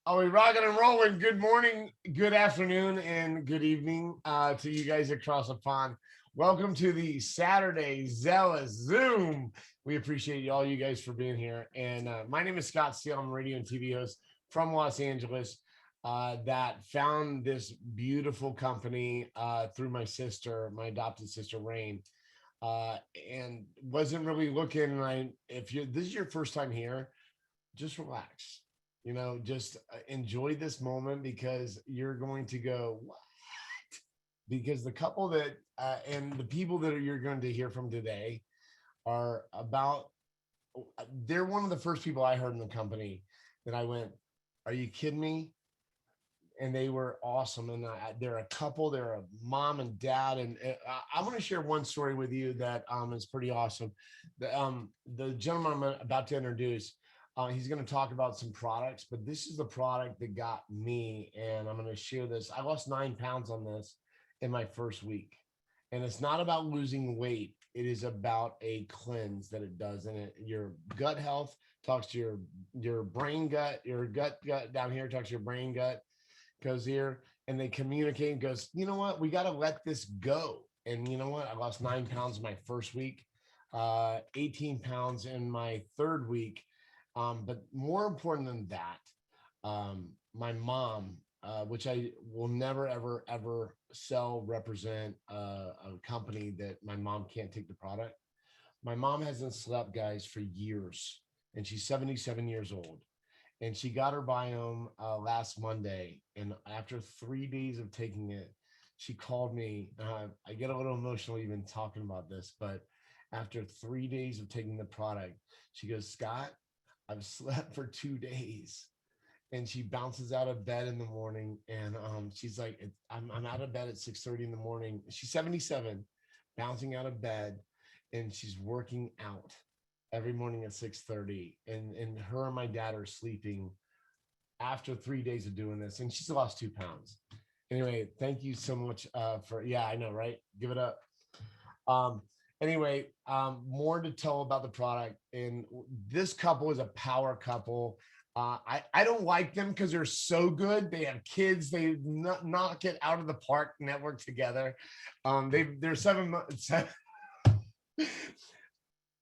Are we rocking and rolling? Good morning, good afternoon, and good evening to you guys across the pond. Welcome to the Saturday Zealous Zoom. We appreciate all you guys for being here. And my name is Scott Steele. I'm a radio and TV host from Los Angeles that found this beautiful company through my sister, my adopted sister, Rain. And wasn't really looking. And if you this is your first time here, just relax. Just enjoy this moment because you're going to go, what? Because the couple that and the people that you're going to hear from today are about, they're one of the first people I heard in the company that I went, are you kidding me? And they were awesome. And they're a couple, they're a mom and dad. And I want to share one story with you that is pretty awesome. The gentleman I'm about to introduce, he's going to talk about some products, but this is the product that got me. And I'm going to share this. I lost 9 pounds on this in my first week. And it's not about losing weight. It is about a cleanse that it does. And your gut health talks to your brain gut, your gut down here talks to your brain gut, goes here, and they communicate and goes, you know what, we got to let this go. And you know what, I lost 9 pounds my first week, 18 pounds in my third week. But more important than that, my mom, which I will never, ever, ever sell, represent a company that my mom can't take the product. My mom hasn't slept, guys, for years, and she's 77 years old. And she got her biome last Monday. And after 3 days of taking it, she called me. I get a little emotional even talking about this, but after 3 days of taking the product, she goes, Scott, I've slept for 2 days. And she bounces out of bed in the morning, and she's like, I'm out of bed at 6:30 in the morning. She's 77, bouncing out of bed, and she's working out every morning at 6:30. And her and my dad are sleeping after 3 days of doing this, and she's lost 2 pounds. Anyway, thank you so much for, yeah, I know, right? Give it up. Um, anyway, more to tell about the product. And this couple is a power couple. I don't like them because they're so good. They have kids. They knock it out of the park. Network together. They're 7 months.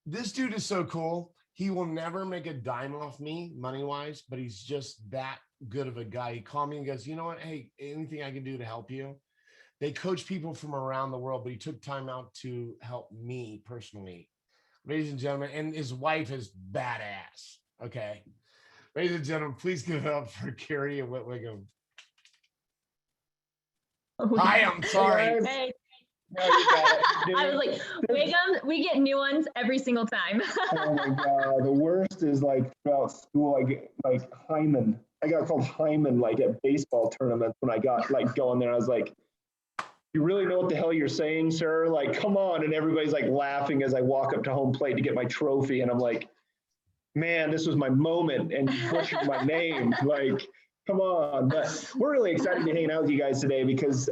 This dude is so cool. He will never make a dime off me money wise, but he's just that good of a guy. He called me and goes, you know what? Hey, anything I can do to help you? They coach people from around the world, but he took time out to help me personally. Ladies and gentlemen, and his wife is badass. Okay. Ladies and gentlemen, please give it up for Carrie and Whitwiggum. Hi, I'm sorry. Hey. No, I was like, Wiggum, we get new ones every single time. Oh my God. The worst is like throughout school, I get like Hyman. I got called Hyman like at baseball tournaments when I got like going there. I was like, you really know what the hell you're saying, sir? Like, come on. And everybody's like laughing as I walk up to home plate to get my trophy. And I'm like, man, this was my moment. And you butchered my name. Like, come on. But we're really excited to be hanging out with you guys today because,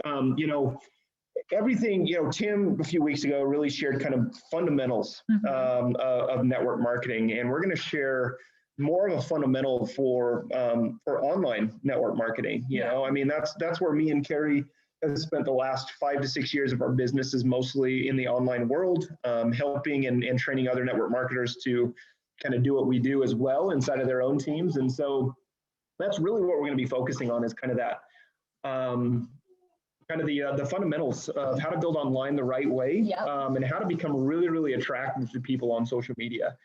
everything, Tim a few weeks ago really shared kind of fundamentals of network marketing, and we're going to share more of a fundamental for online network marketing. I mean, that's where me and Carrie have spent the last 5 to 6 years of our business is mostly in the online world, helping and training other network marketers to kind of do what we do as well inside of their own teams. And so that's really what we're going to be focusing on is kind of that. Kind of the fundamentals of how to build online the right way, and how to become really, really attractive to people on social media.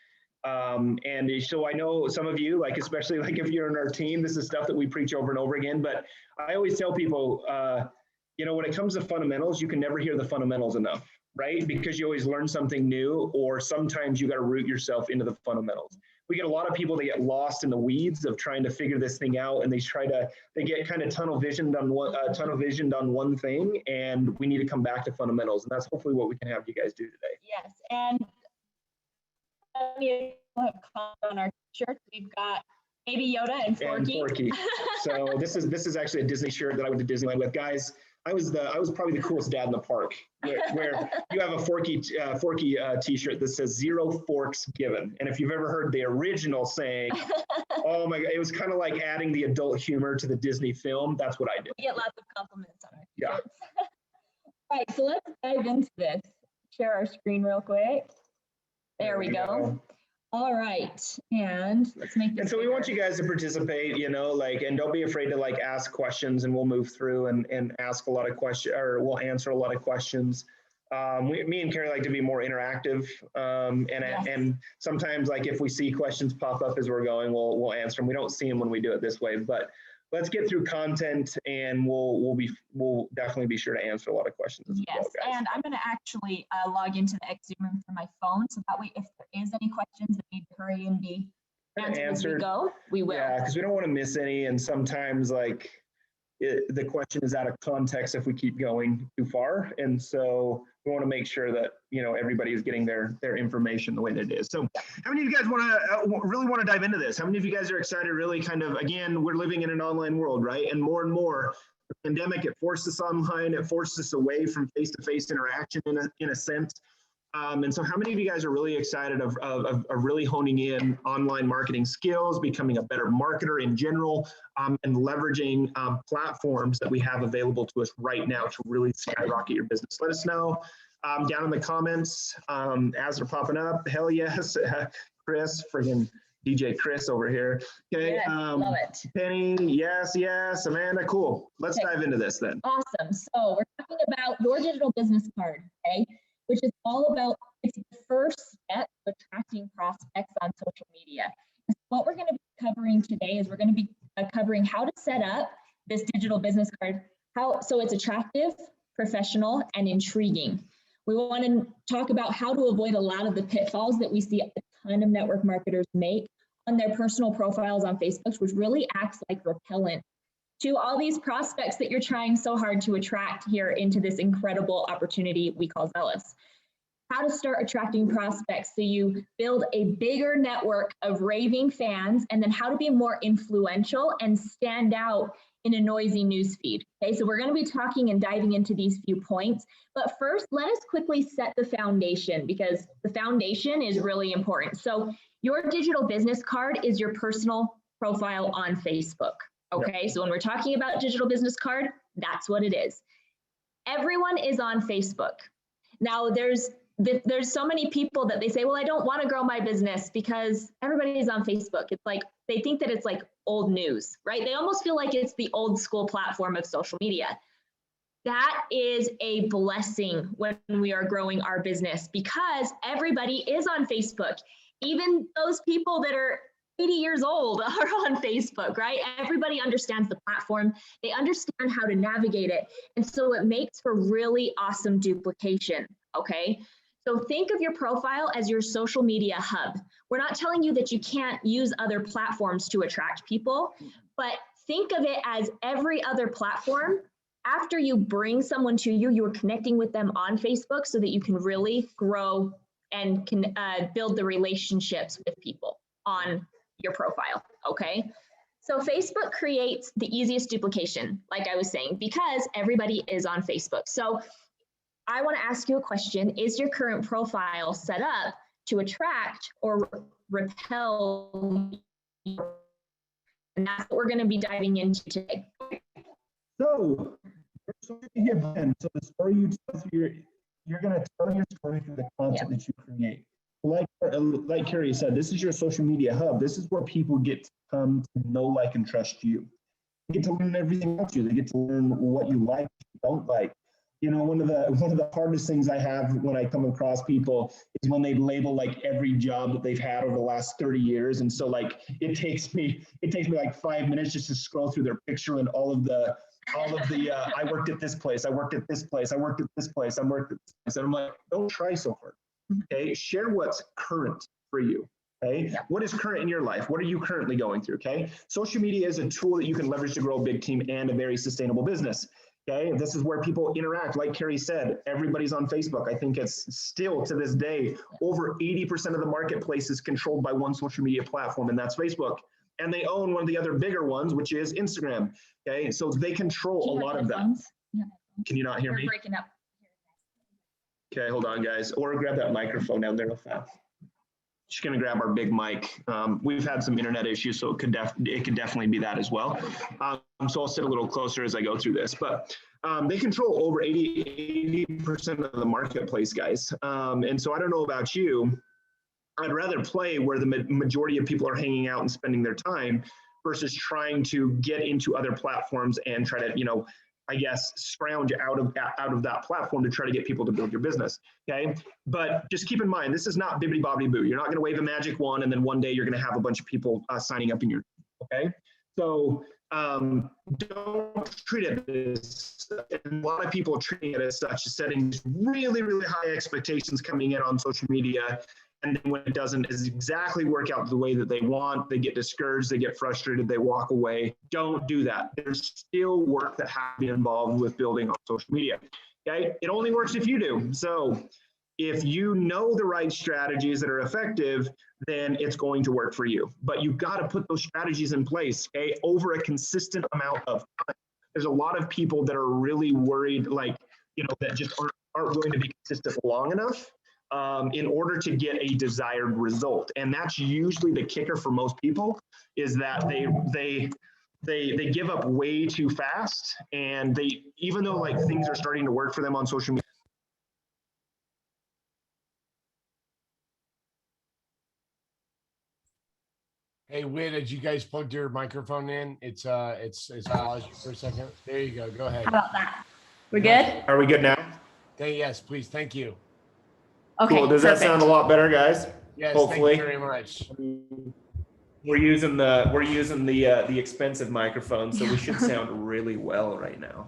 And so I know some of you, like, especially like if you're in our team, this is stuff that we preach over and over again, but I always tell people, when it comes to fundamentals, you can never hear the fundamentals enough, right? Because you always learn something new, or sometimes you got to root yourself into the fundamentals. We get a lot of people that get lost in the weeds of trying to figure this thing out, and they get kind of tunnel visioned on one thing, and we need to come back to fundamentals, and that's hopefully what we can have you guys do today. Yes, and we have on our shirts. We've got Baby Yoda and Forky. So this is actually a Disney shirt that I went to Disneyland with, guys. I was probably the coolest dad in the park, where you have a Forky T-shirt that says "Zero forks given," and if you've ever heard the original saying, oh my God, it was kind of like adding the adult humor to the Disney film. That's what I did. We get lots of compliments on it. Yeah. All right, so let's dive into this. Share our screen real quick. There we go. All right, and let's make this. And so we want you guys to participate, you know, like, and don't be afraid to like ask questions, and we'll move through and ask a lot of questions, or we'll answer a lot of questions. Me and Carrie like to be more interactive, and sometimes like if we see questions pop up as we're going, we'll answer them. We don't see them when we do it this way, but let's get through content, and we'll definitely be sure to answer a lot of questions as well, guys. And I'm going to actually log into the X Zoom room from my phone, so that way if there is any questions that need to hurry and be answered as we go, we will. Yeah, because we don't want to miss any, and sometimes like the question is out of context if we keep going too far, and so we want to make sure that, you know, everybody is getting their information the way that it is. So how many of you guys really want to dive into this? How many of you guys are excited? Really kind of, again, we're living in an online world, right? And more the pandemic, it forced us online, it forced us away from face-to-face interaction in a sense. And so how many of you guys are really excited of really honing in online marketing skills, becoming a better marketer in general, and leveraging platforms that we have available to us right now to really skyrocket your business? Let us know down in the comments as they're popping up. Hell yes, Chris, friggin' DJ Chris over here. Okay, yes, love it. Penny, yes, Amanda, cool. Let's dive into this then. Awesome. So we're talking about your digital business card, okay? Which is all about, it's the first step of attracting prospects on social media. And so what we're going to be covering today is we're going to be covering how to set up this digital business card, so it's attractive, professional, and intriguing. We want to talk about how to avoid a lot of the pitfalls that we see a ton of network marketers make on their personal profiles on Facebook, which really acts like repellent to all these prospects that you're trying so hard to attract here into this incredible opportunity we call Zealous. How to start attracting prospects so you build a bigger network of raving fans, and then how to be more influential and stand out in a noisy newsfeed. Okay, so we're going to be talking and diving into these few points, but first let us quickly set the foundation, because the foundation is really important. So your digital business card is your personal profile on Facebook. Okay, so when we're talking about digital business card, that's what it is. Everyone is on Facebook. Now there's so many people that they say, well, I don't want to grow my business because everybody is on Facebook. It's like, they think that it's like old news, right? They almost feel like it's the old school platform of social media. That is a blessing when we are growing our business, because everybody is on Facebook. Even those people that are 80 years old are on Facebook, right? Everybody understands the platform. They understand how to navigate it. And so it makes for really awesome duplication, okay? So think of your profile as your social media hub. We're not telling you that you can't use other platforms to attract people, but think of it as every other platform. After you bring someone to you, you're connecting with them on Facebook so that you can really grow and can build the relationships with people on your profile, okay? So Facebook creates the easiest duplication, like I was saying, because everybody is on Facebook. So I want to ask you a question. Is your current profile set up to attract or repel? And that's what we're going to be diving into today. So, so the story you tell through you're going to tell your story through the content that you create. Like Carrie said, this is your social media hub. This is where people get to come to know, like, and trust you. They get to learn everything about you. They get to learn what you like, what you don't like. You know, one of the hardest things I have when I come across people is when they label like every job that they've had over the last 30 years. And so like it takes me like 5 minutes just to scroll through their picture and all of the I worked at this place, I worked at this place, I worked at this place, I worked at this place. And I'm like, don't try so hard. Okay, share what's current for you. Okay, what is current in your life? What are you currently going through? Okay, social media is a tool that you can leverage to grow a big team and a very sustainable business. Okay, this is where people interact. Like Carrie said, everybody's on Facebook. I think it's still to this day, over 80% of the marketplace is controlled by one social media platform, and that's Facebook. And they own one of the other bigger ones, which is Instagram. Okay, so they control a lot of that. Can you not hear You're me? breaking up. Okay, hold on, guys. Or grab that microphone down there real fast. Just gonna grab our big mic. We've had some internet issues, so it could definitely be that as well. So I'll sit a little closer as I go through this, but they control over 80% of the marketplace, guys. And so I don't know about you, I'd rather play where the majority of people are hanging out and spending their time versus trying to get into other platforms and try to, I guess, scrounge out of that platform to try to get people to build your business. Okay. But just keep in mind, this is not bibbidi bobbidi boo. You're not going to wave a magic wand and then one day you're going to have a bunch of people signing up in your, okay. So don't treat it as, and a lot of people are treating it as such, setting really, really high expectations coming in on social media. And then when it doesn't exactly work out the way that they want, they get discouraged, they get frustrated, they walk away. Don't do that. There's still work that has to be involved with building on social media. Okay, it only works if you do. So if you know the right strategies that are effective, then it's going to work for you. But you've got to put those strategies in place, okay, over a consistent amount of time. There's a lot of people that are really worried, like, that just aren't going to be consistent long enough in order to get a desired result. And that's usually the kicker for most people, is that they give up way too fast, and even though like things are starting to work for them on social media. Hey, Win, did you guys plug your microphone in? It's paused for a second. There you go. Go ahead. How about that? We're good? Are we good now? Yes, please. Thank you. Okay, Cool. Does that sound a lot better, guys? Yes, Hopefully. thank you very much. We're using the expensive microphone, so we should sound really well right now.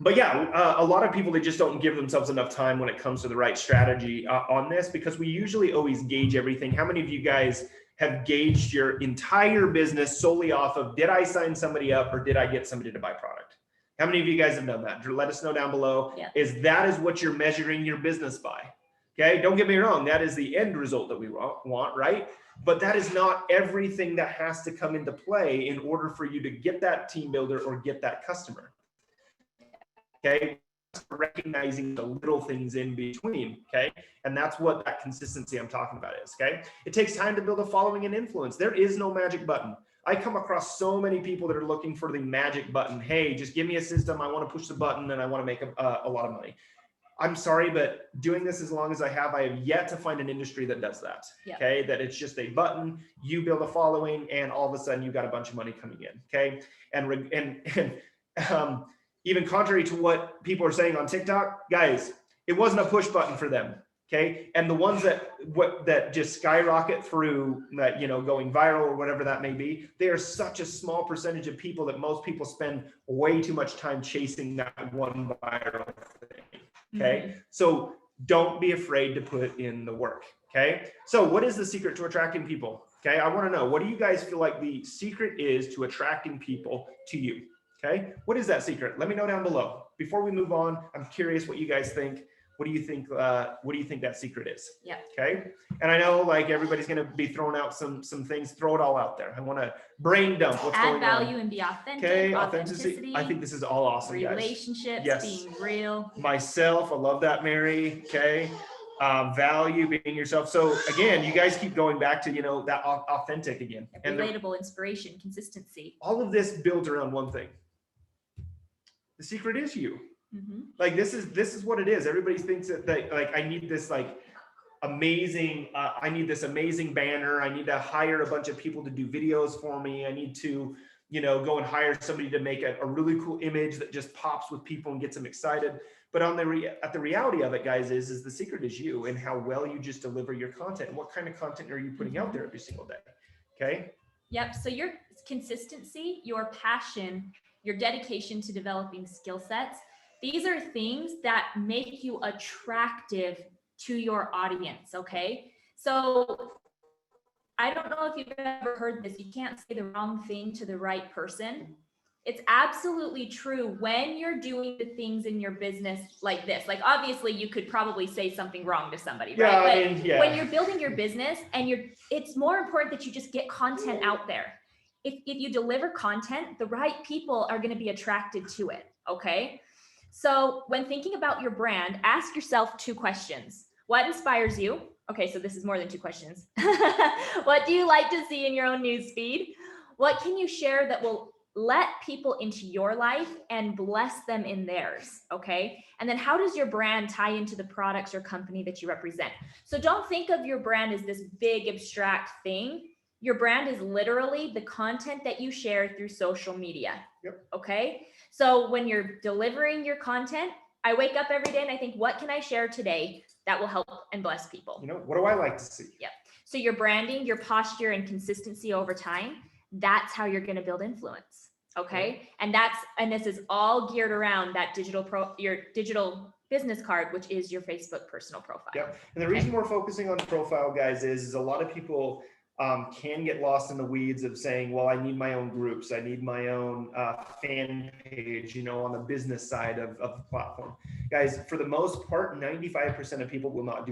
But yeah, a lot of people, they just don't give themselves enough time when it comes to the right strategy on this, because we usually always gauge everything. How many of you guys have gauged your entire business solely off of, did I sign somebody up or did I get somebody to buy product? How many of you guys have done that? Let us know down below. Yeah. That is what you're measuring your business by. Okay, don't get me wrong, that is the end result that we want, right? But that is not everything that has to come into play in order for you to get that team builder or get that customer. Okay, recognizing the little things in between. Okay, and that's what that consistency I'm talking about is. Okay, it takes time to build a following and influence. There is no magic button. I come across so many people that are looking for the magic button. Hey, just give me a system. I want to push the button and I want to make a lot of money. I'm sorry, but doing this as long as I have yet to find an industry that does that. Yep. Okay, that it's just a button, you build a following, and all of a sudden you got a bunch of money coming in. Okay, and even contrary to what people are saying on TikTok, guys, it wasn't a push button for them. Okay, and the ones that just skyrocket through that, going viral or whatever that may be, they are such a small percentage of people that most people spend way too much time chasing that one viral thing. Okay, so don't be afraid to put in the work. Okay, so what is the secret to attracting people? Okay, I want to know, what do you guys feel like the secret is to attracting people to you? Okay, what is that secret? Let me know down below. Before we move on, I'm curious what you guys think. What do you think? What do you think that secret is? Yeah. Okay. And I know like everybody's going to be throwing out some things. Throw it all out there. I want to brain dump what's going on. Add value and be authentic. Okay. Authenticity. I think this is all awesome, guys. Relationships, Yes. being real. Myself. I love that, Mary. Okay. Value, being yourself. So again, you guys keep going back to, that authentic again. And Relatable, inspiration, consistency. all of this builds around one thing. The secret is you. Mm-hmm. Like this is what it is. Everybody thinks that like I need this like amazing I need this amazing banner. I need to hire a bunch of people to do videos for me. I need to go and hire somebody to make a really cool image that just pops with people and gets them excited. But the reality of it, guys, is the secret is you and how well you just deliver your content. What kind of content are you putting out there every single day? Okay. Yep. So your consistency, your passion, your dedication to developing skill sets, these are things that make you attractive to your audience, okay? So I don't know if you've ever heard this, you can't say the wrong thing to the right person. It's absolutely true when you're doing the things in your business like this. Like obviously you could probably say something wrong to somebody, right? But when you're building your business and it's more important that you just get content out there. if you deliver content, the right people are going to be attracted to it. Okay. So when thinking about your brand, ask yourself 2 questions. What inspires you? Okay, so this is more than 2 questions. What do you like to see in your own newsfeed? What can you share that will let people into your life and bless them in theirs? Okay. And then how does your brand tie into the products or company that you represent? So don't think of your brand as this big abstract thing. Your brand is literally the content that you share through social media. Yep. Okay. So when you're delivering your content, I wake up every day and I think, what can I share today that will help and bless people? You know, what do I like to see? Yep. So your branding, your posture, and consistency over time, that's how you're going to build influence. Okay. And this is all geared around that your digital business card, which is your Facebook personal profile. Yep. And the reason we're focusing on profile, guys, is a lot of people can get lost in the weeds of saying, well, I need my own groups. I need my own fan page, you know, on the business side of the platform. Guys, for the most part, 95% of people will not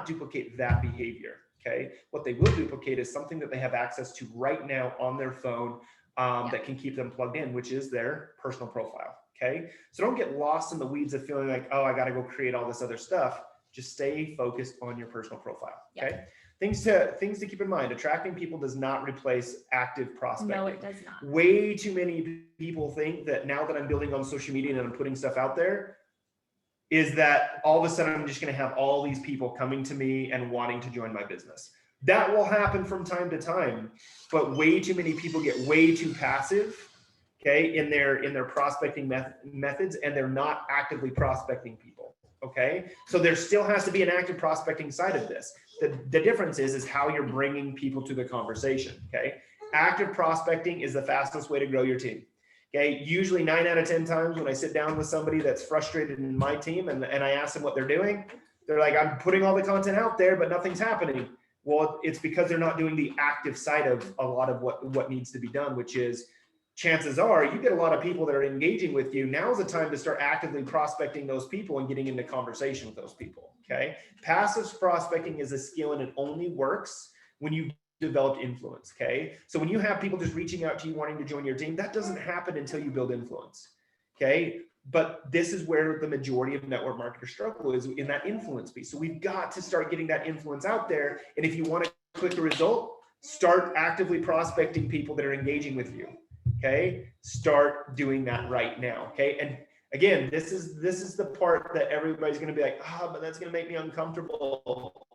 duplicate that behavior. Okay. What they will duplicate is something that they have access to right now on their phone that can keep them plugged in, which is their personal profile. Okay. So don't get lost in the weeds of feeling like, oh, I got to go create all this other stuff. Just stay focused on your personal profile. Okay. Things to keep in mind. Attracting people does not replace active prospecting. No, it does not. Way too many people think that now that I'm building on social media and I'm putting stuff out there, is that all of a sudden I'm just going to have all these people coming to me and wanting to join my business. That will happen from time to time, but way too many people get way too passive, okay, in their prospecting methods, and they're not actively prospecting people. Okay, so there still has to be an active prospecting side of this. The difference is how you're bringing people to the conversation. Okay, active prospecting is the fastest way to grow your team. Okay, usually 9 out of 10 times when I sit down with somebody that's frustrated in my team and I ask them what they're doing, they're like, I'm putting all the content out there, but nothing's happening. Well, it's because they're not doing the active side of a lot of what needs to be done, which is, chances are you get a lot of people that are engaging with you. Now's the time to start actively prospecting those people and getting into conversation with those people. Okay. Passive prospecting is a skill and it only works when you've developed influence. Okay. So when you have people just reaching out to you wanting to join your team, that doesn't happen until you build influence. Okay. But this is where the majority of network marketers struggle, is in that influence piece. So we've got to start getting that influence out there. And if you want a quicker result, start actively prospecting people that are engaging with you. Okay, start doing that right now. Okay, and again, this is the part that everybody's going to be like, but that's going to make me uncomfortable.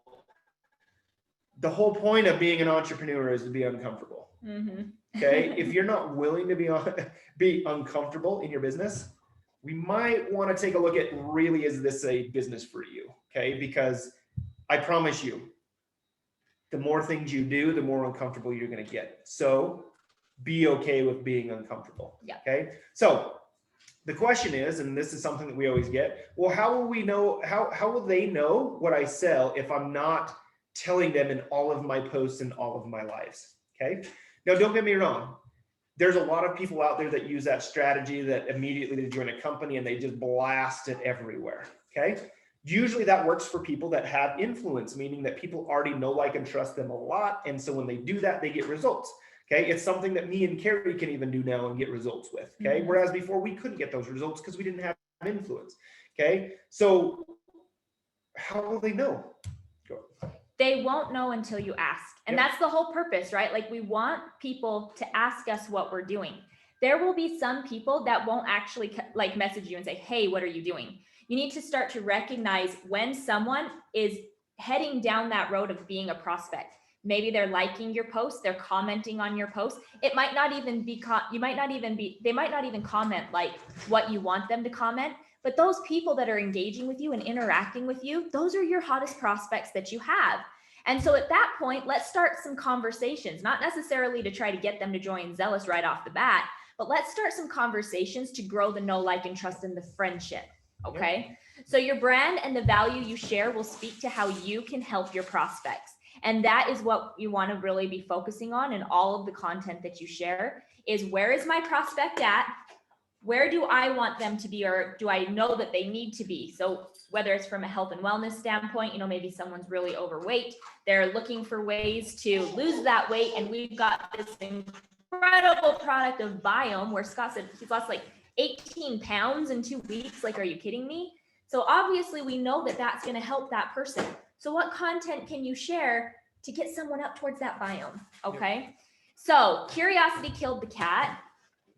The whole point of being an entrepreneur is to be uncomfortable. Mm-hmm. Okay, if you're not willing to be uncomfortable in your business, we might want to take a look at, really, is this a business for you? Okay, because I promise you, the more things you do, the more uncomfortable you're going to get. So be okay with being uncomfortable. Yeah. Okay. So the question is, and this is something that we always get, well, how will we know, how will they know what I sell if I'm not telling them in all of my posts and all of my lives? Okay. Now, don't get me wrong. There's a lot of people out there that use that strategy, that immediately they join a company and they just blast it everywhere. Okay. Usually that works for people that have influence, meaning that people already know, like, and trust them a lot. And so when they do that, they get results. Okay, it's something that me and Carrie can even do now and get results with. Okay, whereas before we couldn't get those results because we didn't have influence. Okay, so how will they know? They won't know until you ask. And that's the whole purpose, right? Like, we want people to ask us what we're doing. There will be some people that won't actually like message you and say, hey, what are you doing? You need to start to recognize when someone is heading down that road of being a prospect. Maybe they're liking your post, they're commenting on your post. It might not even be, they might not even comment like what you want them to comment, but those people that are engaging with you and interacting with you, those are your hottest prospects that you have. And so at that point, let's start some conversations, not necessarily to try to get them to join Zealous right off the bat, but let's start some conversations to grow the know, like, and trust in the friendship. Okay. So your brand and the value you share will speak to how you can help your prospects. And that is what you want to really be focusing on in all of the content that you share, is where is my prospect at? where do I want them to be, or do I know that they need to be? So whether it's from a health and wellness standpoint, maybe someone's really overweight, they're looking for ways to lose that weight. And we've got this incredible product of Biome where Scott said he's lost like 18 pounds in 2 weeks. Like, are you kidding me? So obviously we know that that's going to help that person. So what content can you share to get someone up towards that Biome? Okay. So curiosity killed the cat.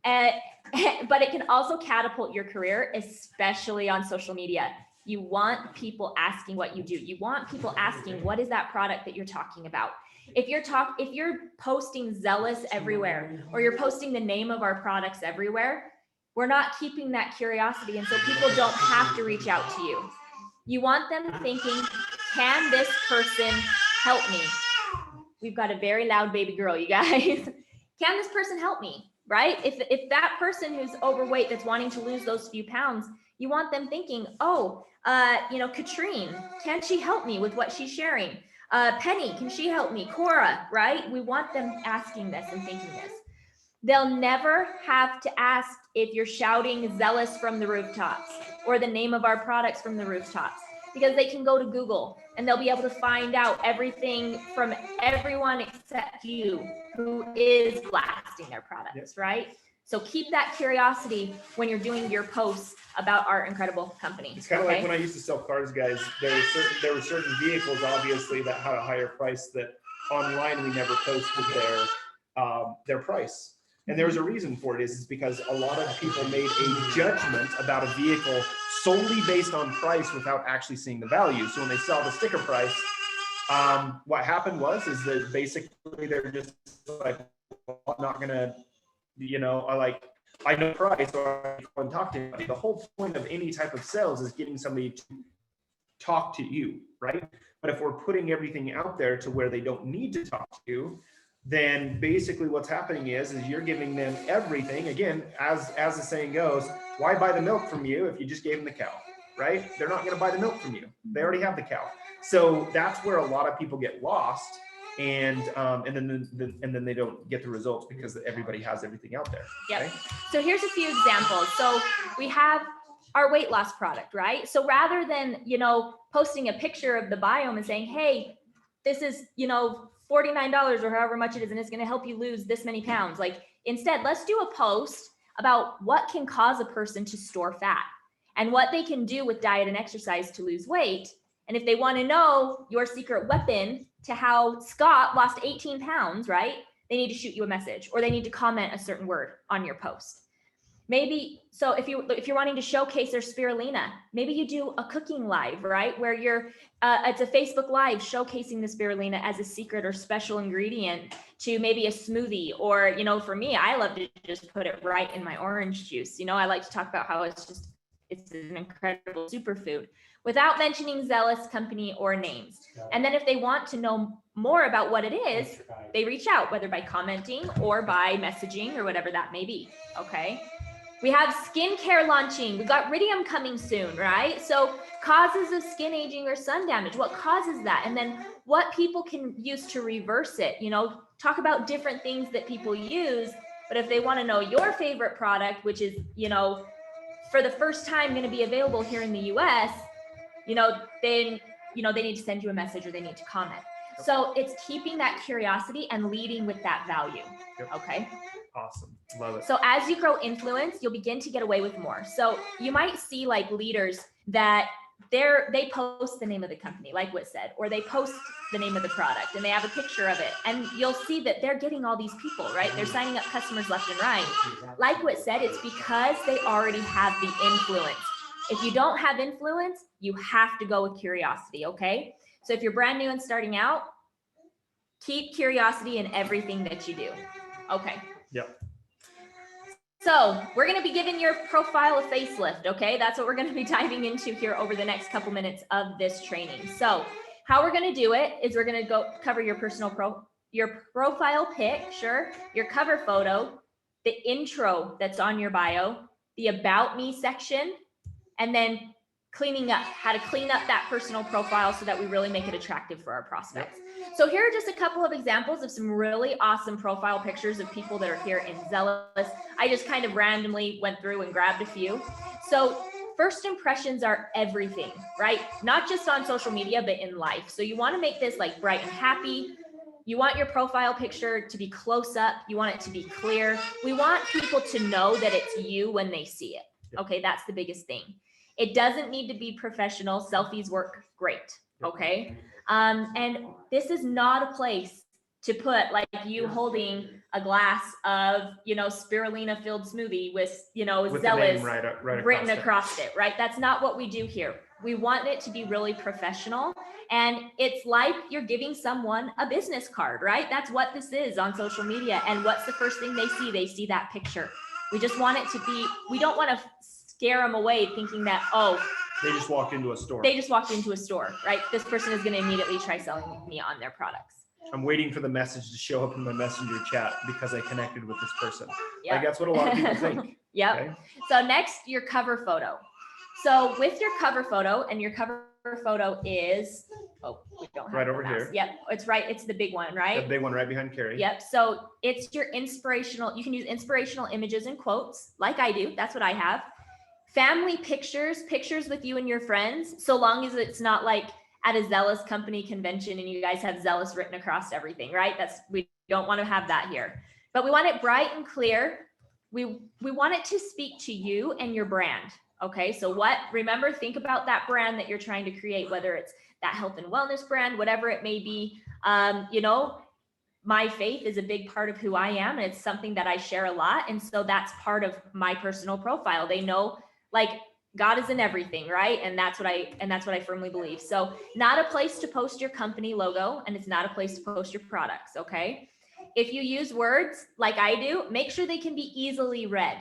But it can also catapult your career, especially on social media. You want people asking what you do. You want people asking, what is that product that you're talking about? If you're posting Zealous everywhere, or you're posting the name of our products everywhere, we're not keeping that curiosity. And so people don't have to reach out to you. You want them thinking, can this person help me? We've got a very loud baby girl, you guys. Can this person help me? Right? If that person who's overweight that's wanting to lose those few pounds, you want them thinking, Katrine, can she help me with what she's sharing? Penny, can she help me? Cora, right? We want them asking this and thinking this. They'll never have to ask if you're shouting Zealous from the rooftops or the name of our products from the rooftops, because they can go to Google and they'll be able to find out everything from everyone except you who is blasting their products, right? So keep that curiosity when you're doing your posts about our incredible company. It's kind of like when I used to sell cars, guys. There were certain vehicles, obviously, that had a higher price that online we never posted their price. And there was a reason for it. Is because a lot of people made a judgment about a vehicle solely based on price without actually seeing the value. So when they saw the sticker price, what happened is that basically they're just like, well, I'm not gonna, I know price, or I go and talk to you. The whole point of any type of sales is getting somebody to talk to you, right? But if we're putting everything out there to where they don't need to talk to you, then basically what's happening is you're giving them everything. Again, as the saying goes, why buy the milk from you if you just gave them the cow, right? They're not going to buy the milk from you. They already have the cow. So that's where a lot of people get lost, and then they don't get the results because everybody has everything out there. Yep. Okay? So here's a few examples. So we have our weight loss product, right? So rather than, posting a picture of the Biome and saying, hey, this is, $49 or however much it is, and it's going to help you lose this many pounds. Like, instead, let's do a post about what can cause a person to store fat and what they can do with diet and exercise to lose weight. And if they want to know your secret weapon to how Scott lost 18 pounds, right? They need to shoot you a message, or they need to comment a certain word on your post. Maybe, so if you're wanting to showcase their spirulina, maybe you do a cooking live, right? Where it's a Facebook Live showcasing the spirulina as a secret or special ingredient to maybe a smoothie, or, for me, I love to just put it right in my orange juice. I like to talk about how it's an incredible superfood without mentioning Zealous company or names. And then if they want to know more about what it is, they reach out, whether by commenting or by messaging or whatever that may be, okay? We have skincare launching. We've got Iridium coming soon, right? So causes of skin aging or sun damage, what causes that? And then what people can use to reverse it, talk about different things that people use. But if they want to know your favorite product, which is, for the first time going to be available here in the US, then, they need to send you a message or they need to comment. So it's keeping that curiosity and leading with that value. Yep. Okay. Awesome. Love it. So as you grow influence, you'll begin to get away with more. So you might see like leaders that they post the name of the company, like Whit said, or they post the name of the product and they have a picture of it. And you'll see that they're getting all these people, right? They're signing up customers left and right. Like Whit said, it's because they already have the influence. If you don't have influence, you have to go with curiosity, okay? So if you're brand new and starting out, keep curiosity in everything that you do. Okay. Yep. So we're going to be giving your profile a facelift, okay? That's what we're going to be diving into here over the next couple minutes of this training. So how we're going to do it is we're going to go cover your your profile picture, your cover photo, the intro that's on your bio, the about me section, and then cleaning up, how to clean up that personal profile so that we really make it attractive for our prospects. So here are just a couple of examples of some really awesome profile pictures of people that are here in Zealous. I just kind of randomly went through and grabbed a few. So first impressions are everything, right? Not just on social media, but in life. So you want to make this like bright and happy. You want your profile picture to be close up. You want it to be clear. We want people to know that it's you when they see it. Okay, that's the biggest thing. It doesn't need to be professional. Selfies work great. Okay. And this is not a place to put like you holding a glass of, spirulina filled smoothie with, With the Zealous name right written across it. across it, right? That's not what we do here. We want it to be really professional. And it's like you're giving someone a business card, right? That's what this is on social media. And what's the first thing they see? They see that picture. We just want it to be, we don't want to scare them away thinking that, oh, They just walked into a store. they just walked into a store, right? This person is going to immediately try selling me on their products. I'm waiting for the message to show up in my messenger chat because I connected with this person. Yeah. Like that's what a lot of people think. Yep. Okay? So next, your cover photo. So with your cover photo, and your cover photo is, we don't have Right the over mouse. here. Yep, it's right. It's the big one, The right? big one right behind Carrie. Yep. So it's your inspirational. You can use inspirational images and quotes, like I do. That's what I have. Family pictures with you and your friends, so long as it's not like at a Zealous company convention and you guys have Zealous written across everything, right? We don't want to have that here. But we want it bright and clear. We want it to speak to you and your brand. Okay, so remember, think about that brand that you're trying to create, whether it's that health and wellness brand, whatever it may be. My faith is a big part of who I am, and it's something that I share a lot. And so that's part of my personal profile. They know, like, God is in everything, right? And that's what I firmly believe. So not a place to post your company logo, and it's not a place to post your products, okay? If you use words like I do, make sure they can be easily read.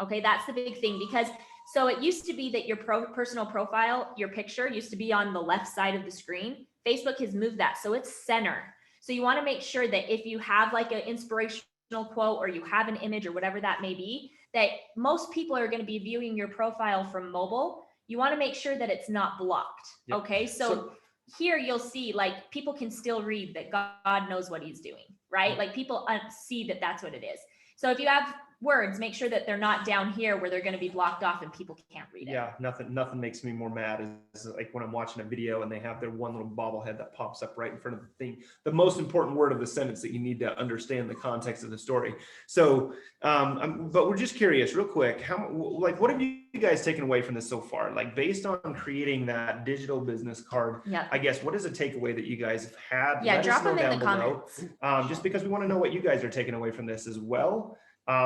Okay, that's the big thing, because so it used to be that your personal profile, your picture used to be on the left side of the screen. Facebook has moved that, so it's center. So you want to make sure that if you have like an inspirational quote or you have an image or whatever that may be, that most people are going to be viewing your profile from mobile. You want to make sure that it's not blocked. Yep. Okay, so here you'll see like people can still read that God knows what he's doing, right? Like people see that that's what it is. So if you have words, make sure that they're not down here where they're going to be blocked off and people can't read it. Yeah, nothing makes me more mad is like when I'm watching a video and they have their one little bobblehead that pops up right in front of the thing, the most important word of the sentence that you need to understand the context of the story. So, but we're just curious, real quick, what have you guys taken away from this so far? Like based on creating that digital business card, Yeah. I guess, what is a takeaway that you guys have had? Yeah, Let us drop know them in down the below. comments. Just because we want to know what you guys are taking away from this as well.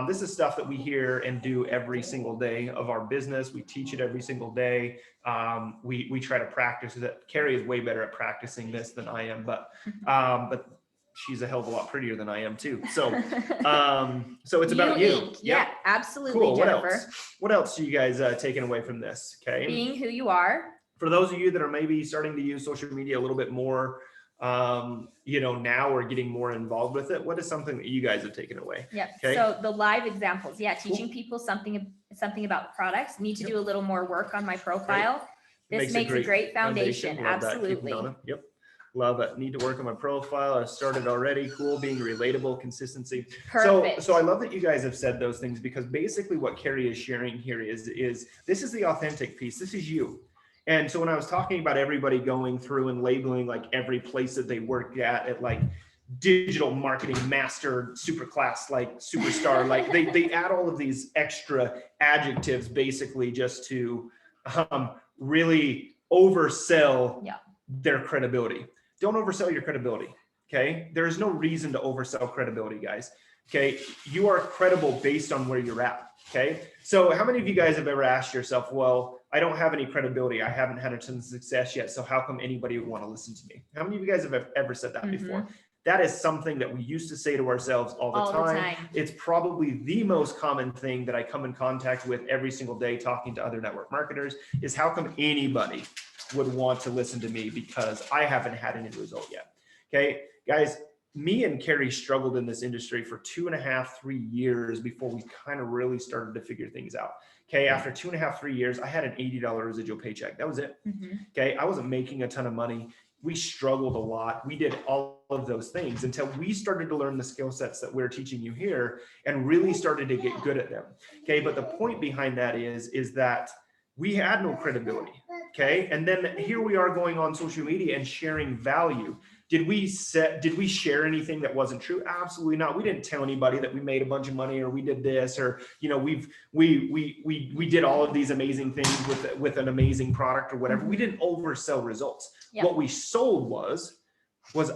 This is stuff that we hear and do every single day of our business. We teach it every single day. We try to practice it. Carrie is way better at practicing this than I am, but she's a hell of a lot prettier than I am too. So it's about you. Ink. Yeah, absolutely, Cool. Jennifer. What else are you guys taking away from this? Okay. Being who you are. For those of you that are maybe starting to use social media a little bit more, now or getting more involved with it, what is something that you guys have taken away? Yeah. Okay. So the live examples, teaching people something about products. Need to do a little more work on my profile. This makes a great foundation. Love that. Keep Absolutely. it on. Yep. Love it. Need to work on my profile. I started already. Cool. Being relatable, consistency. Perfect. So I love that you guys have said those things, because basically what Carrie is sharing here is this is the authentic piece. This is you. And so when I was talking about everybody going through and labeling like every place that they work at like digital marketing master, super class, like superstar, like they add all of these extra adjectives basically just to really oversell their credibility. Don't oversell your credibility. Okay. There is no reason to oversell credibility, guys. Okay. You are credible based on where you're at. Okay. So how many of you guys have ever asked yourself, well, I don't have any credibility. I haven't had a ton of success yet. So how come anybody would want to listen to me? How many of you guys have ever said that before? That is something that we used to say to ourselves all the time. It's probably the most common thing that I come in contact with every single day talking to other network marketers is how come anybody would want to listen to me because I haven't had any result yet. Okay, guys, me and Carrie struggled in this industry for 2.5, 3 years before we kind of really started to figure things out. Okay. After 2.5, 3 years, I had an $80 residual paycheck. That was it. Okay. I wasn't making a ton of money. We struggled a lot. We did all of those things until we started to learn the skill sets that we're teaching you here and really started to get good at them. Okay. But the point behind that is that we had no credibility. Okay. And then here we are going on social media and sharing value. Did we share anything that wasn't true? Absolutely not. We didn't tell anybody that we made a bunch of money or we did this, or, you know, we did all of these amazing things with an amazing product or whatever. We didn't oversell results. Yeah. What we sold was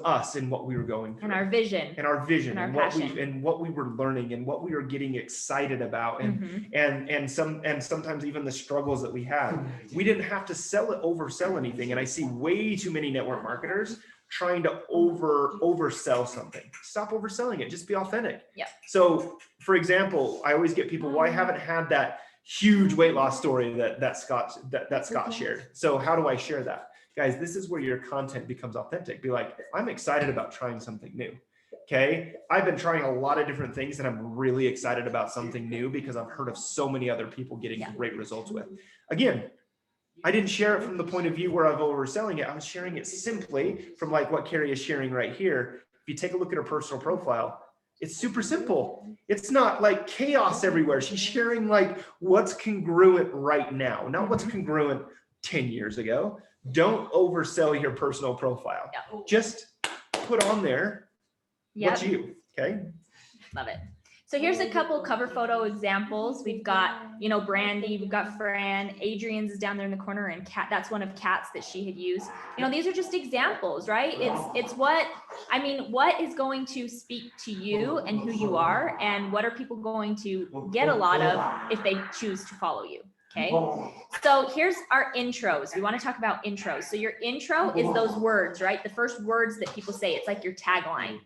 us and what we were going through. And our vision. And our vision And our and what passion. what we were learning and what we were getting excited about and sometimes even the struggles that we had. We didn't have to oversell anything. And I see way too many network marketers trying to oversell something. Stop overselling it. Just be authentic. Yeah. So for example, I always get people, well, I haven't had that huge weight loss story that Scott shared. So how do I share that? Guys, this is where your content becomes authentic. Be like, I'm excited about trying something new. Okay. I've been trying a lot of different things and I'm really excited about something new because I've heard of so many other people getting great results with. Again, I didn't share it from the point of view where I'm overselling it. I was sharing it simply from like what Carrie is sharing right here. If you take a look at her personal profile, it's super simple. It's not like chaos everywhere. She's sharing like what's congruent right now, not what's congruent 10 years ago. Don't oversell your personal profile. Yep. Just put on there what's Yep. you. Okay. Love it. So here's a couple cover photo examples. We've got, you know, Brandy, we've got Fran, Adrian's is down there in the corner, and Kat, that's one of Kat's that she had used. You know, these are just examples, right? It's what is going to speak to you and who you are, and what are people going to get a lot of if they choose to follow you. Okay. So here's our intros. We want to talk about intros. So your intro is those words, right? The first words that people say. It's like your tagline.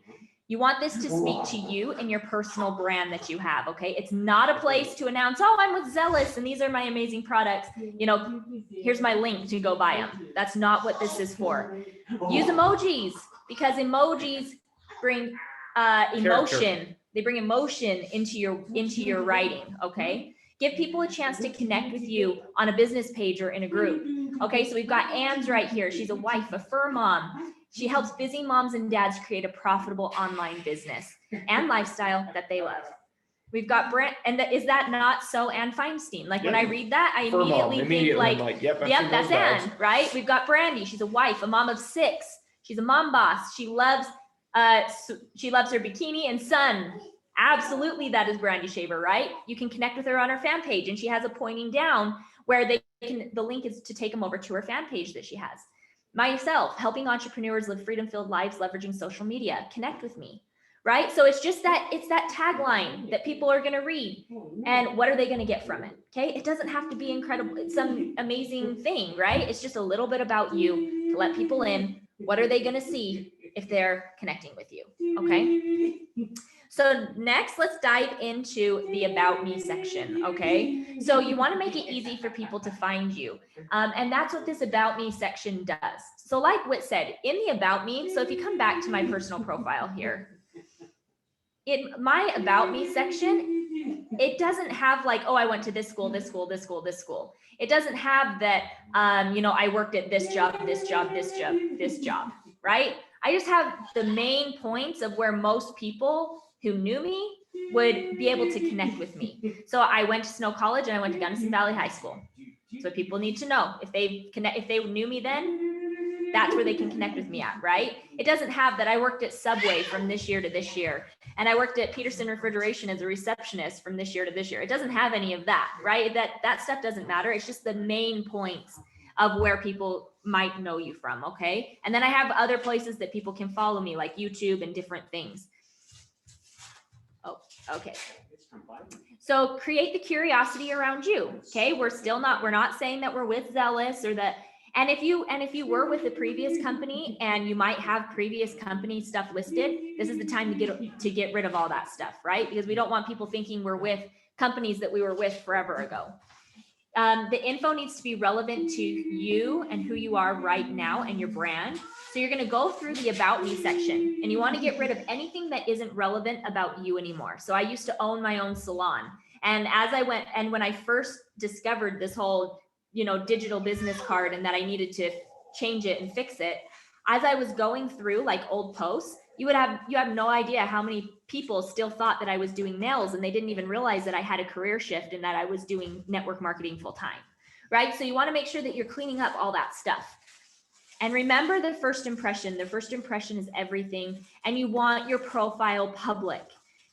You want this to speak to you and your personal brand that you have, okay? It's not a place to announce, oh, I'm with Zealous and these are my amazing products. You know, here's my link to go buy them. That's not what this is for. Use emojis because emojis bring emotion. They bring emotion into your writing, okay? Give people a chance to connect with you on a business page or in a group. Okay, so we've got Anne's right here. She's a wife, a fur mom. She helps busy moms and dads create a profitable online business and lifestyle that they love. We've got Brent, and is that not so Anne Feinstein? Like when I read that, I immediately think like, yep, that's Anne, right? We've got Brandy. She's a wife, a mom of 6. She's a mom boss. She loves her bikini and sun. Absolutely, that is Brandy Shaver, right? You can connect with her on her fan page, and she has a pointing down where the link is to take them over to her fan page that she has. Myself, helping entrepreneurs live freedom-filled lives, leveraging social media. Connect with me, right? So it's that tagline that people are going to read, and what are they going to get from it? Okay, it doesn't have to be incredible. It's some amazing thing, right? It's just a little bit about you to let people in. What are they going to see if they're connecting with you? Okay. So next, let's dive into the About Me section, okay? So you want to make it easy for people to find you. And that's what this About Me section does. So like Whit said, in the About Me, so if you come back to my personal profile here, in my About Me section, it doesn't have like, oh, I went to this school, this school, this school, this school. It doesn't have that, I worked at this job, this job, this job, this job, right? I just have the main points of where most people who knew me would be able to connect with me. So I went to Snow College and I went to Gunnison Valley High School. So people need to know if they knew me then, that's where they can connect with me at, right? It doesn't have that I worked at Subway from this year to this year, and I worked at Peterson Refrigeration as a receptionist from this year to this year. It doesn't have any of that, right? That stuff doesn't matter. It's just the main points of where people might know you from, okay? And then I have other places that people can follow me, like YouTube and different things. Oh, okay. So create the curiosity around you. Okay. We're not saying that we're with Zealous or that. And if you were with the previous company and you might have previous company stuff listed, this is the time to get rid of all that stuff, right? Because we don't want people thinking we're with companies that we were with forever ago. The info needs to be relevant to you and who you are right now and your brand. So you're going to go through the About Me section, and you want to get rid of anything that isn't relevant about you anymore. So I used to own my own salon, And as I went, and when I first discovered this whole, digital business card and that I needed to change it and fix it, as I was going through like old posts, you have no idea how many people still thought that I was doing nails and they didn't even realize that I had a career shift and that I was doing network marketing full time, right? So you want to make sure that you're cleaning up all that stuff. And remember the first impression. The first impression is everything, and you want your profile public.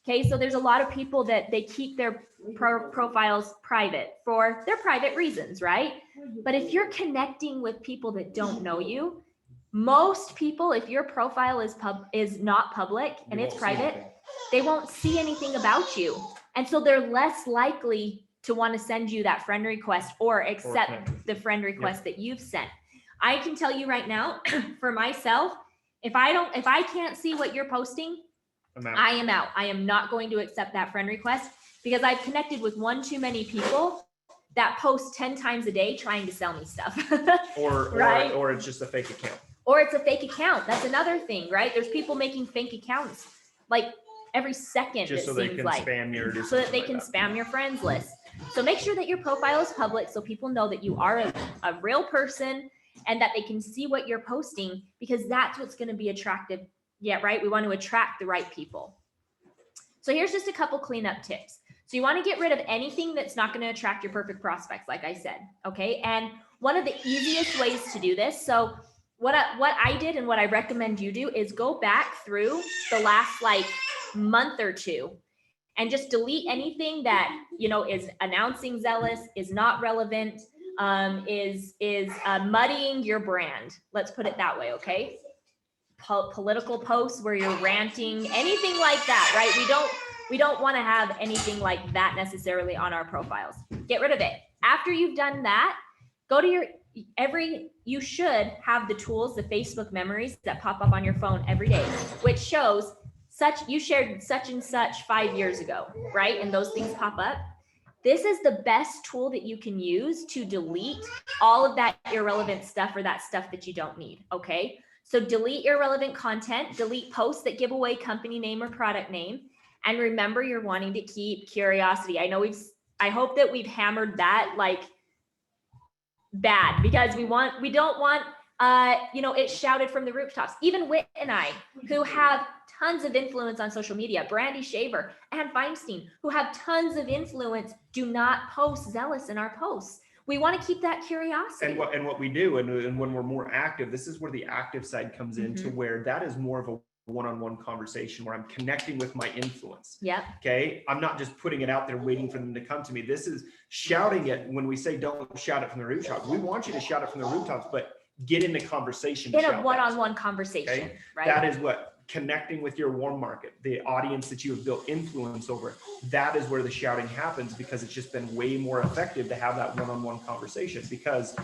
Okay, so there's a lot of people that they keep their profiles private for their private reasons, right? But if you're connecting with people that don't know you, most people, if your profile is not public and it's private, they won't see anything about you. And so they're less likely to want to send you that friend request or accept the friend request that you've sent. I can tell you right now, for myself, if I can't see what you're posting, I am out. I am not going to accept that friend request because I've connected with one too many people that post 10 times a day trying to sell me stuff. Right? Or it's just a fake account. Or it's a fake account. That's another thing, right? There's people making fake accounts like every second. Just so they can spam your, so that they can spam your friends list. So make sure that your profile is public so people know that you are a real person and that they can see what you're posting, because that's what's going to be attractive. Yeah, right. We want to attract the right people. So here's just a couple cleanup tips. So you want to get rid of anything that's not going to attract your perfect prospects, like I said. Okay. And one of the easiest ways to do this. So what I did and what I recommend you do is go back through the last like month or two and just delete anything that, is announcing Zealous, is not relevant, is muddying your brand. Let's put it that way. Okay. Political posts where you're ranting, anything like that, right? We don't want to have anything like that necessarily on our profiles. Get rid of it. After you've done that, go to you should have the tools, the Facebook memories that pop up on your phone every day, which shows you shared such and such 5 years ago, right? And those things pop up. This is the best tool that you can use to delete all of that irrelevant stuff or that stuff that you don't need. Okay. So delete irrelevant content, delete posts that give away company name or product name. And remember, you're wanting to keep curiosity. I hope that we've hammered that like bad, because we don't want, it shouted from the rooftops. Even Whit and I, who have tons of influence on social media, Brandy Shaver and Feinstein, who have tons of influence, do not post Zealous in our posts. We want to keep that curiosity. And what we do, and when we're more active, this is where the active side comes in, to where that is more of a one-on-one conversation where I'm connecting with my influence. Yeah. Okay. I'm not just putting it out there waiting for them to come to me. This is shouting it. When we say don't shout it from the rooftops, we want you to shout it from the rooftops, but get into conversation. In a one-on-one conversation, okay? Right? That is what connecting with your warm market, the audience that you have built influence over. That is where the shouting happens, because it's just been way more effective to have that one-on-one conversation. Because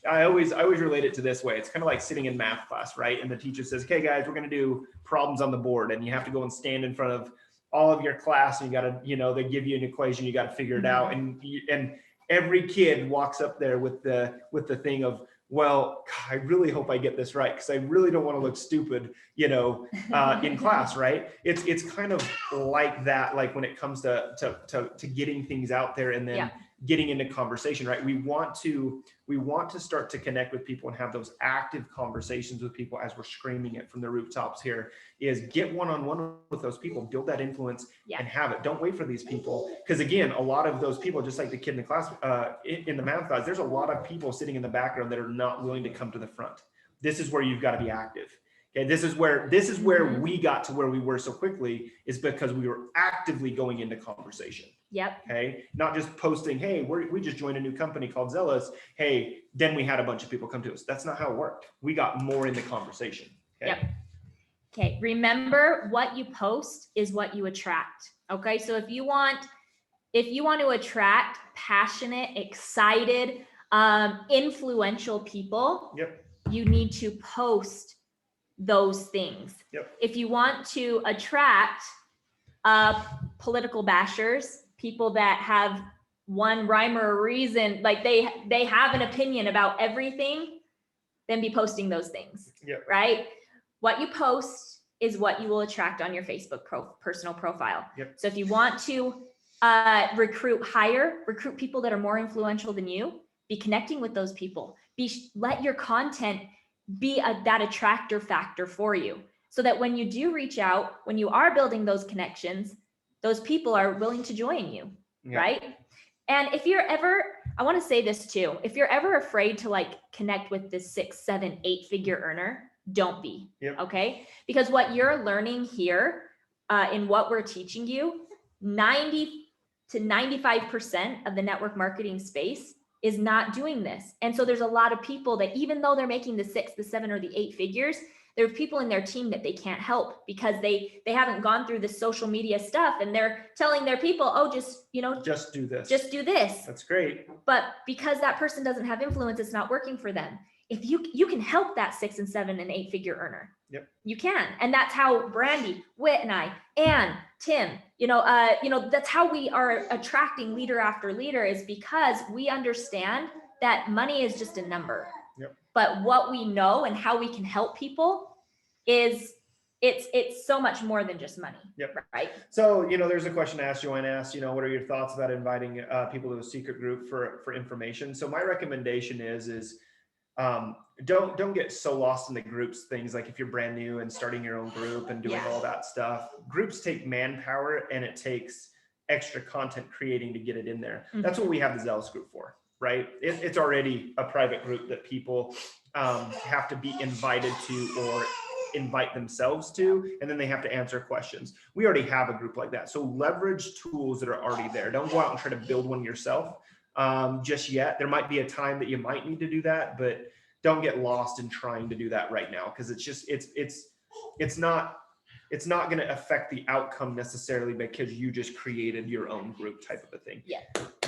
I always relate it to this way. It's kind of like sitting in math class, right? And the teacher says, "Okay, guys, we're going to do problems on the board," and you have to go and stand in front of all of your class, and you got to, they give you an equation, you got to figure it out, and every kid walks up there with the thing of, well, I really hope I get this right, because I really don't want to look stupid, in class, right? It's kind of like that, like when it comes to getting things out there and then getting into conversation, right? We want to start to connect with people and have those active conversations with people as we're screaming it from the rooftops here, is get one-on-one with those people, build that influence and have it. Don't wait for these people. Because again, a lot of those people, just like the kid in the class, in the math class, there's a lot of people sitting in the background that are not willing to come to the front. This is where you've got to be active. Okay, this is where we got to where we were so quickly, is because we were actively going into conversation. Yep. Okay. Not just posting, "Hey, we just joined a new company called Zealous. Hey," then we had a bunch of people come to us. That's not how it worked. We got more in the conversation. Okay. Yep. Okay. Remember, what you post is what you attract. Okay. So if you want to attract passionate, excited, influential people, you need to post those things. If you want to attract political bashers, people that have one rhyme or reason, like they have an opinion about everything, then be posting those things. Right? What you post is what you will attract on your Facebook personal profile. So if you want to recruit people that are more influential than you. Be connecting with those people. Let your content be that attractor factor for you, so that when you do reach out, when you are building those connections, those people are willing to join you, Yeah. right? And if you're ever, I want to say this too, if you're ever afraid to like connect with this 6, 7, 8 figure earner, don't be. Yep. Okay. Because what you're learning here in what we're teaching you, 90 to 95% of the network marketing space is not doing this. And so there's a lot of people that even though they're making the 6, the 7, or the 8 figures, there are people in their team that they can't help because they haven't gone through the social media stuff, and they're telling their people, oh, just do this. just do this. That's great. But because that person doesn't have influence, it's not working for them. If you can help that 6 and 7 and 8 figure earner. Yep. You can. And that's how Brandy, Whit, and I, Ann, Tim, that's how we are attracting leader after leader, is because we understand that money is just a number. Yep. But what we know and how we can help people is it's so much more than just money. Yep. Right. So, there's a question asked, Joanne asked, what are your thoughts about inviting people to a secret group for information? So my recommendation is don't get so lost in the groups things. Like if you're brand new and starting your own group and doing all that stuff, groups take manpower and it takes extra content creating to get it in there. Mm-hmm. That's what we have the Zealous group for, right? It's already a private group that people have to be invited to or invite themselves to, and then they have to answer questions. We already have a group like that. So leverage tools that are already there. Don't go out and try to build one yourself just yet. There might be a time that you might need to do that, but don't get lost in trying to do that right now, because it's not going to affect the outcome necessarily because you just created your own group type of a thing. Yeah.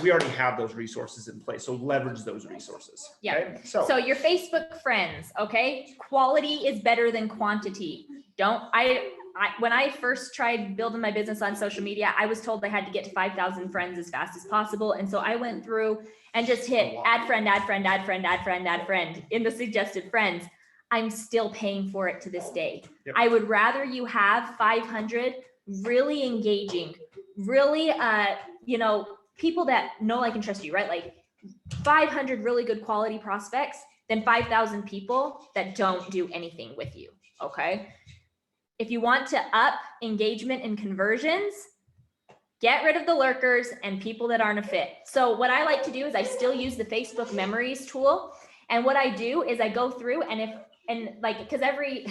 We already have those resources in place, so leverage those resources. Yeah. Okay? So your Facebook friends, okay? Quality is better than quantity. When I first tried building my business on social media, I was told I had to get to 5,000 friends as fast as possible. And so I went through and just hit add friend, add friend, add friend, add friend, add friend in the suggested friends. I'm still paying for it to this day. Yep. I would rather you have 500 really engaging, really, people that know, like, and trust you, right? Like 500 really good quality prospects than 5,000 people that don't do anything with you. Okay. If you want to up engagement and conversions, get rid of the lurkers and people that aren't a fit. So what I like to do is I still use the Facebook memories tool. And what I do is I go through because every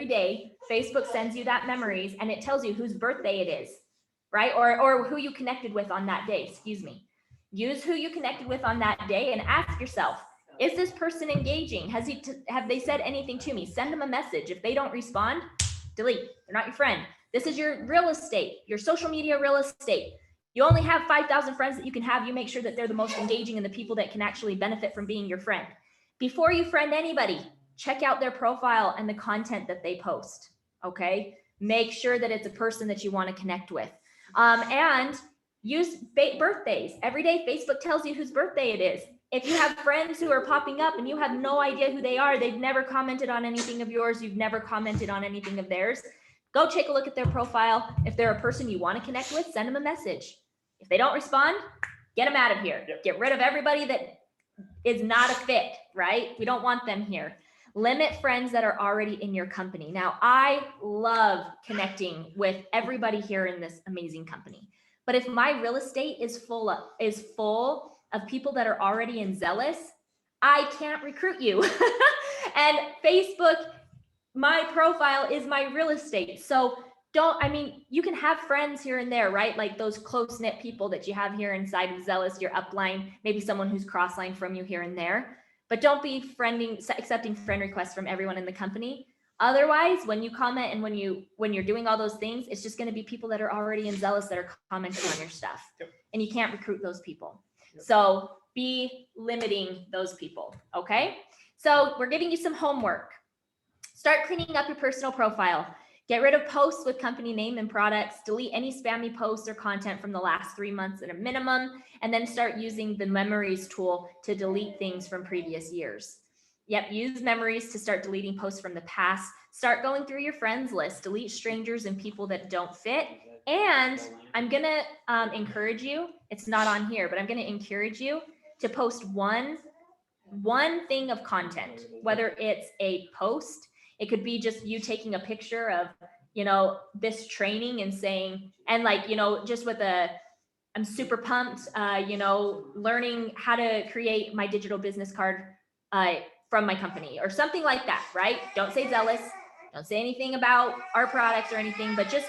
day Facebook sends you that memories and it tells you whose birthday it is, right? Or who you connected with on that day, excuse me. Use who you connected with on that day and ask yourself, is this person engaging? Have they said anything to me? Send them a message. If they don't respond, delete. They're not your friend. This is your real estate, your social media real estate. You only have 5,000 friends that you can have. You make sure that they're the most engaging and the people that can actually benefit from being your friend. Before you friend anybody, check out their profile and the content that they post. Okay. Make sure that it's a person that you want to connect with. And use birthdays. Every day Facebook tells you whose birthday it is. If you have friends who are popping up and you have no idea who they are, they've never commented on anything of yours, you've never commented on anything of theirs, go take a look at their profile. If they're a person you want to connect with, send them a message. If they don't respond, get them out of here. Yep. Get rid of everybody that is not a fit, right? We don't want them here. Limit friends that are already in your company. Now, I love connecting with everybody here in this amazing company. But if my real estate is full of people that are already in Zealous, I can't recruit you. And Facebook, my profile is my real estate. So you can have friends here and there, right? Like those close-knit people that you have here inside of Zealous, your upline, maybe someone who's cross-line from you here and there. But don't be accepting friend requests from everyone in the company. Otherwise, when you comment and when you're doing all those things, it's just going to be people that are already in Zealous that are commenting on your stuff. Yep. And you can't recruit those people. Yep. So be limiting those people. Okay. So we're giving you some homework. Start cleaning up your personal profile. Get rid of posts with company name and products. Delete any spammy posts or content from the last 3 months at a minimum, and then start using the memories tool to delete things from previous years. Yep, use memories to start deleting posts from the past. Start going through your friends list. Delete strangers and people that don't fit. And I'm gonna encourage you, it's not on here, but I'm gonna encourage you to post one thing of content, whether it's a post, it could be just you taking a picture of, you know, this training and saying, and like, you know, just with I'm super pumped, you know, learning how to create my digital business card from my company or something like that, right? Don't say Zealous, don't say anything about our products or anything, but just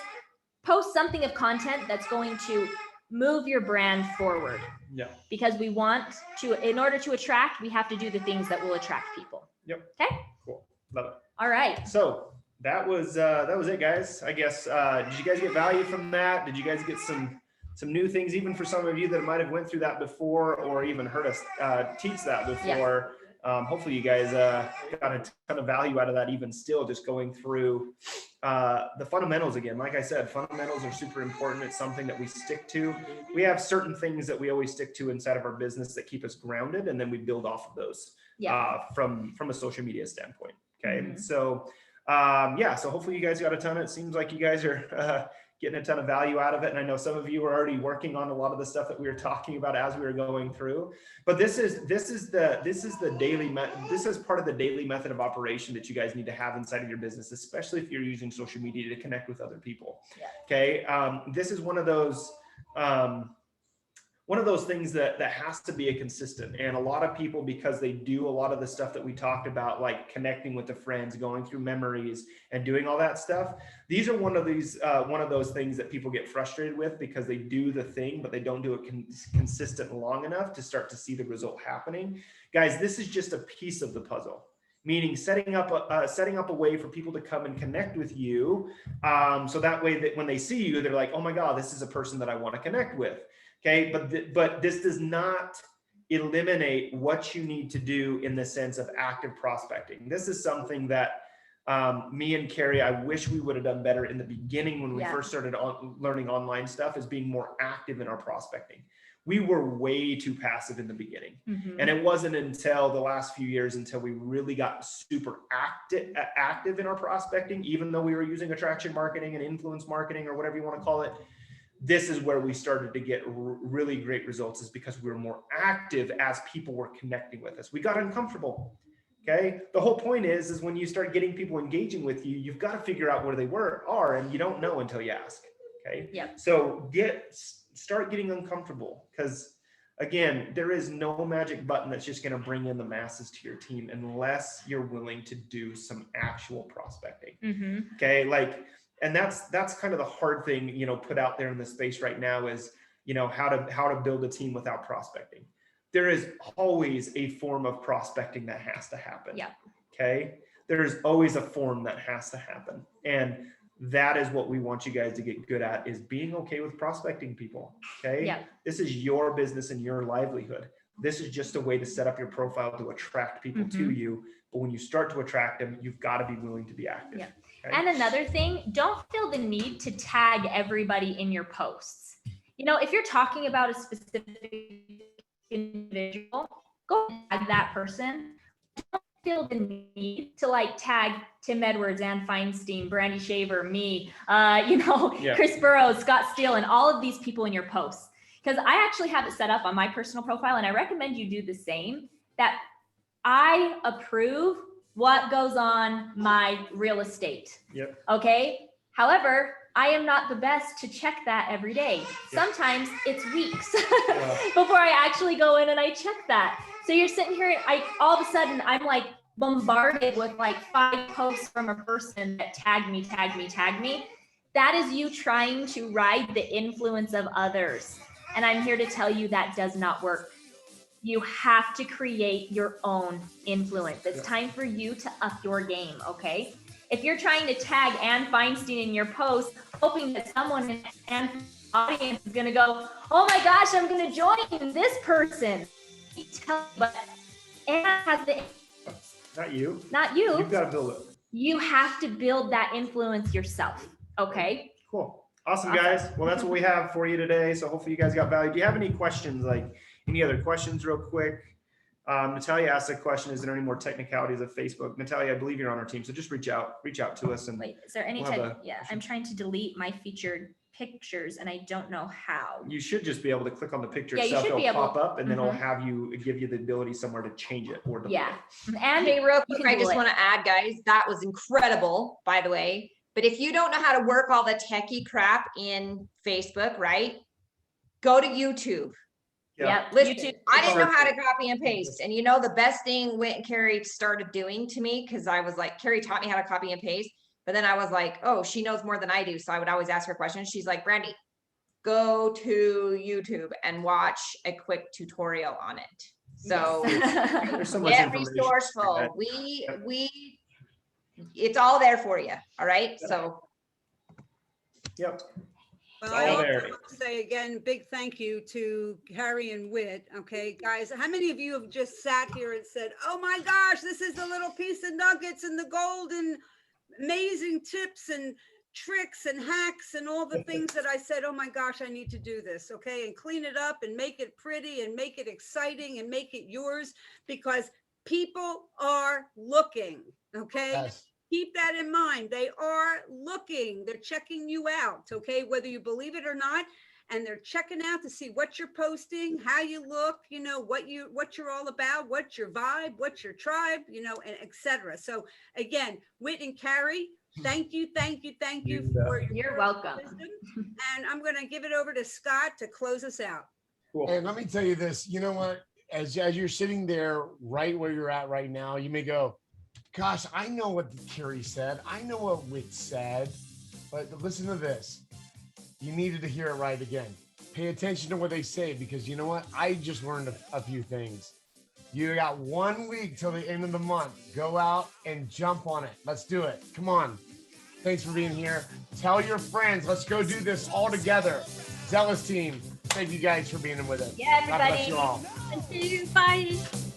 post something of content that's going to move your brand forward. Yeah. Because we want to, in order to attract, we have to do the things that will attract people. Yep. Okay. Cool. Love it. All right. So that was it, guys. I guess, did you guys get value from that? Did you guys get some new things, even for some of you that might have went through that before or even heard us teach that before? Hopefully you guys got a ton of value out of that, even still just going through the fundamentals again. Like I said, fundamentals are super important. It's something that we stick to. We have certain things that we always stick to inside of our business that keep us grounded, and then we build off of those from a social media standpoint. Okay. Mm-hmm. So so hopefully you guys got a ton. It seems like you guys are getting a ton of value out of it. And I know some of you are already working on a lot of the stuff that we were talking about as we were going through, but this is part of the daily method of operation that you guys need to have inside of your business, especially if you're using social media to connect with other people. Yeah. Okay. This is one of those things that has to be a consistent. And a lot of people, because they do a lot of the stuff that we talked about, like connecting with the friends, going through memories and doing all that stuff. These are one of those things that people get frustrated with because they do the thing, but they don't do it consistent long enough to start to see the result happening. Guys, this is just a piece of the puzzle. Meaning setting up a way for people to come and connect with you. So that way that when they see you, they're like, oh my God, this is a person that I want to connect with. Okay, but this does not eliminate what you need to do in the sense of active prospecting. This is something that me and Carrie, I wish we would have done better in the beginning when we first started learning online stuff, is being more active in our prospecting. We were way too passive in the beginning. Mm-hmm. And it wasn't until the last few years until we really got super active in our prospecting, even though we were using attraction marketing and influence marketing or whatever you want to call it. This is where we started to get really great results, is because we were more active as people were connecting with us. We got uncomfortable. Okay. The whole point is when you start getting people engaging with you, you've got to figure out where they are, and you don't know until you ask. Okay. Yeah. So start getting uncomfortable, because again, there is no magic button that's just going to bring in the masses to your team unless you're willing to do some actual prospecting. Mm-hmm. Okay. And that's kind of the hard thing, put out there in the space right now is, how to build a team without prospecting. There is always a form of prospecting that has to happen. Yeah. Okay. There's always a form that has to happen. And that is what we want you guys to get good at, is being okay with prospecting people. Okay. Yeah. This is your business and your livelihood. This is just a way to set up your profile to attract people to you. But when you start to attract them, you've got to be willing to be active. Yeah. Okay? And another thing, don't feel the need to tag everybody in your posts. If you're talking about a specific individual, go tag that person. Don't feel the need to tag Tim Edwards, Ann Feinstein, Brandy Shaver, me, Chris Burrows, Scott Steele, and all of these people in your posts. Because I actually have it set up on my personal profile, and I recommend you do the same, that I approve what goes on my real estate. Yep. Okay. However, I am not the best to check that every day. Sometimes it's weeks before I actually go in and I check that. So you're sitting here, all of a sudden I'm bombarded with 5 posts from a person that tagged me. That is you trying to ride the influence of others. And I'm here to tell you that does not work. You have to create your own influence. It's time for you to up your game, okay? If you're trying to tag Ann Feinstein in your post, hoping that someone in Ann's audience is gonna go, oh my gosh, I'm gonna join this person. But Ann has the influence. Not you. Not you. You've got to build it. You have to build that influence yourself, okay? Cool. Awesome, guys. Well, that's what we have for you today. So hopefully you guys got value. Do you have any questions, any other questions real quick? Natalia asked a question, is there any more technicalities of Facebook? Natalia, I believe you're on our team, so just reach out to us and Wait, is there any We'll have type? a- Yeah, I'm trying to delete my featured pictures and I don't know how. you should just be able to click on the picture Yeah, you itself. should be It'll able- pop up and then it'll Mhm. give you the ability somewhere to change it or delete Yeah, it. and Hey, real you quick, can I do just it. want to add, guys, that was incredible, by the way. But if you don't know how to work all the techie crap in Facebook, right? Go to YouTube. Yeah. Yep, Listen, YouTube. I didn't know how to copy and paste. And you know, the best thing Whit and Carrie started doing to me, because I was like, Carrie taught me how to copy and paste. But then I was like, oh, she knows more than I do. So I would always ask her questions. She's like, Brandy, go to YouTube and watch a quick tutorial on it. So There's so much get information. resourceful. It's all there for you. All right. So Yep. Well, all I also there. want to say again, big thank you to Harry and Whit. Okay, guys, how many of you have just sat here and said, oh my gosh, this is the little piece of nuggets and the golden amazing tips and tricks and hacks and all the things that I said, oh my gosh, I need to do this, okay? And clean it up and make it pretty and make it exciting and make it yours, because people are looking, okay? Yes. Keep that in mind. They are looking, they're checking you out, okay? Whether you believe it or not, and they're checking out to see what you're posting, how you look, you know, what you're all about, what's your vibe, what's your tribe, you know, and etc. So again, Whit and Carrie, thank you for You're welcome. wisdom. And I'm going to give it over to Scott to close us out. Cool. And let me tell you this, you know what? As you're sitting there right where you're at right now, you may go, gosh, I know what Carrie said. I know what Whit said. But listen to this. You needed to hear it right again. Pay attention to what they say, because you know what? I just learned a few things. You got 1 week till the end of the month. Go out and jump on it. Let's do it. Come on. Thanks for being here. Tell your friends. Let's go do this all together. Zealous team. Thank you guys for being with us. Yeah, God bless everybody. you all. Thank you. Bye.